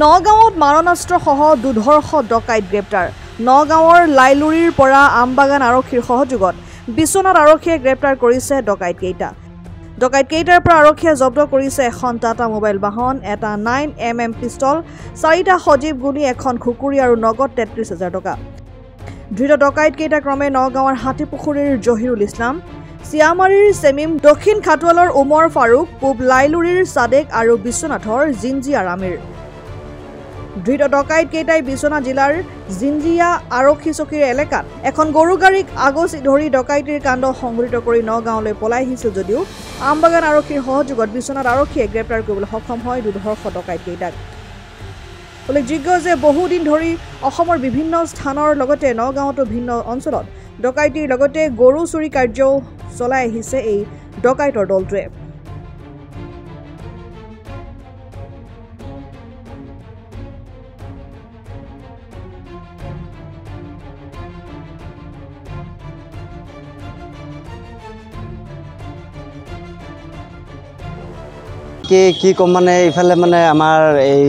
নগাঁৱত মাৰণাস্ত্ৰসহ দুধৰ্ষ ডকাইত গ্ৰেপ্তাৰ। নগাঁৱৰ লাইলুৰিৰ পৰা আমবাগান আৰক্ষীৰ সহযোগত বিশ্বনাথ আৰক্ষীয়ে গ্ৰেপ্তাৰ কৰিছে ডকাইতকেইটা। ডকাইতকেইটাৰ পৰা আৰক্ষীয়ে জব্দ কৰিছে এখন টাটা মোবাইল বাহন, এটা 9mm পিষ্টল, 4টা সজীৱ গুলী, এখন খুকুৰি আৰু নগদ 33,000 টকা। ধৃত ডকাইতকেইটা ক্ৰমে নগাঁৱৰ হাতীপুখুৰীৰ জহিৰুল ইছলাম, চিয়ামাৰীৰ চেমিম, দক্ষিণ খাটোৱালৰ উমৰ ফাৰুক, পূব লাইলুৰিৰ সাদেক আৰু বিশ্বনাথৰ জিঞ্জিয়া আমিৰ। ধৃত ডকাইতকেইটাই বিশ্বনাথ জিলাৰ জিঞ্জিয়া আৰক্ষী চকীৰ এলেকাত এখন গৰু গাড়ীক আগচি ধৰি ডকাইতিৰ কাণ্ড সংঘটিত কৰি নগাঁৱলৈ পলাই আহিছিল যদিও আমবাগান আৰক্ষীৰ সহযোগত বিশ্বনাথ আৰক্ষীয়ে গ্ৰেপ্তাৰ কৰিবলৈ সক্ষম হয় দুধৰ্ষ ডকাইতকেইটাক। উল্লেখযোগ্য যে বহুদিন ধৰি অসমৰ বিভিন্ন স্থানৰ লগতে নগাঁৱতো ভিন্ন অঞ্চলত ডকাইতিৰ লগতে গৰু চুৰি কাৰ্যও চলাই আহিছে এই ডকাইতৰ দলটোৱে। কি কম মানে ইফালে মানে আমাৰ এই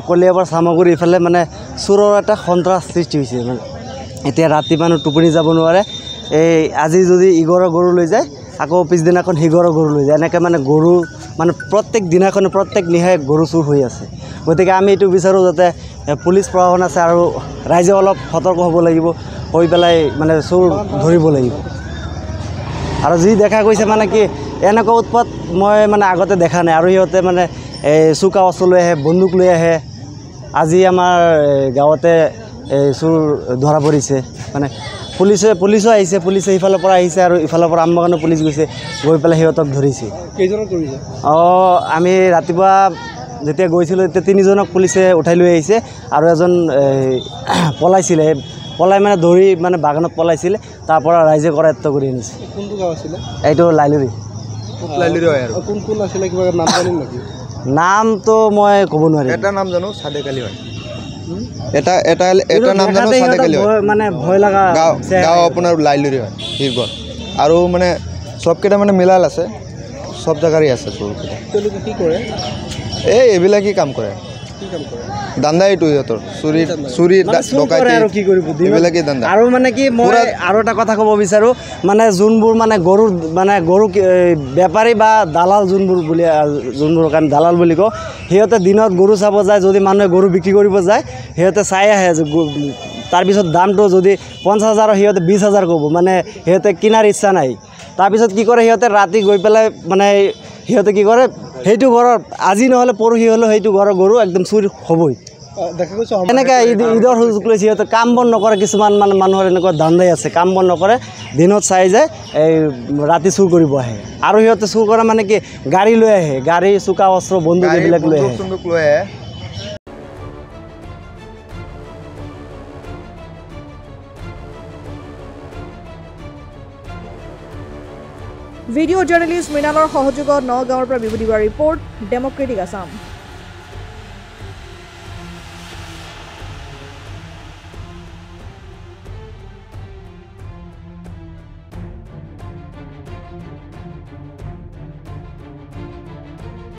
কলিয়াবৰ চামগুৰি ইফালে মানে চোৰৰ এটা সন্ত্ৰাস সৃষ্টি হৈছে। মানে এতিয়া ৰাতি মানুহ টোপনি যাব নোৱাৰে। এই আজি যদি ইঘৰৰ গৰু লৈ যায় আকৌ পিছদিনাখন সিঘৰৰ গৰু লৈ যায়, এনেকৈ মানে গৰু মানে প্ৰত্যেক দিনাখনে প্ৰত্যেক নিশাই গৰু চুৰ হৈ আছে। গতিকে আমি এইটো বিচাৰোঁ যাতে পুলিচ প্ৰশাসন আছে আৰু ৰাইজে অলপ সতৰ্ক হ'ব লাগিব, হৈ পেলাই মানে চুৰ ধৰিব লাগিব। আৰু যি দেখা গৈছে মানে কি এনেকুৱা উৎপাত মই মানে আগতে দেখা নাই। আৰু সিহঁতে মানে এই চোকা অস্ত্ৰ লৈ আহে, বন্দুক লৈ আহে। আজি আমাৰ গাঁৱতে চুৰ ধৰা পৰিছে। মানে পুলিচো আহিছে, পুলিচে ইফালৰ পৰা আহিছে আৰু ইফালৰ পৰা আমবাগানৰ পুলিচ গৈছে, গৈ পেলাই সিহঁতক ধৰিছে। কেইজনক ধৰিছে? আমি ৰাতিপুৱা যেতিয়া গৈছিলোঁ তেতিয়া 3জনক পুলিচে উঠাই লৈ আহিছে আৰু এজন পলাইছিলে, পলাই মানে ধৰি মানে বাগানত পলাইছিলে, তাৰ পৰা ৰাইজে কৰায়ত্ব কৰি আনিছে। কোনটো গাঁও আছিলে? এইটো লাইলুৰি। হয় আৰু কোন আছিলে, কিবা নাম জানিম নেকি? নামটো মই ক'ব নোৱাৰিম। এটা নাম জানো সাদেক আলী হয়, এটা নাম জানো সাদেক আলী হয়। মানে ভয় লগা গাঁও আপোনাৰ লাইলুৰি হয়, হিৰগড়। আৰু মানে চবকেইটা মানে মিলাল আছে, চব জেগাৰে আছে চোৰকেইটা। তেওঁলোকে কি কৰে? এইবিলাকেই কাম কৰে। দান্দা এইটো সিহঁতৰ চুৰি ডকাইতি আৰু কি কৰিব এইবিলাকেই দান্দা। আৰু মানে কি মই আৰু এটা কথা ক'ব বিচাৰোঁ, মানে যোনবোৰ মানে গৰু বেপাৰী বা দালাল যোনবোৰক আমি দালাল বুলি কওঁ, সিহঁতে দিনত গৰু চাব যায়। যদি মানুহে গৰু বিক্ৰী কৰিব যায় সিহঁতে চাই আহে যে তাৰপিছত দামটো যদি 50,000 সিহঁতে 20,000 ক'ব, মানে সিহঁতে কিনাৰ ইচ্ছা নাই। তাৰপিছত কি কৰে সিহঁতে ৰাতি গৈ পেলাই মানে সিহঁতে কি কৰে, সেইটো ঘৰৰ আজি নহ'লে পৰহি হ'লেও সেইটো ঘৰৰ গৰু একদম চুৰি হ'বই। দেখা গৈছে এনেকৈ ঈদৰ সুযোগ লৈছে। সিহঁতে কাম বন নকৰে, কিছুমান মানে মানুহৰ এনেকুৱা ধান্দাই আছে, কাম বন নকৰে, দিনত চাই যায় এই ৰাতি চুৰ কৰিব আহে। আৰু সিহঁতে চুৰ কৰা মানে কি গাড়ী লৈ আহে, গাড়ী, চোকা অস্ত্ৰ, বন্দুক এইবিলাক লৈ আহে। ভিডিঅ' জাৰ্নেলিষ্ট মৃণালৰ সহযোগত নগাঁৱৰ পৰা বিভূতিবাৰ ৰিপৰ্ট, ডেমক্ৰেটিক আছাম।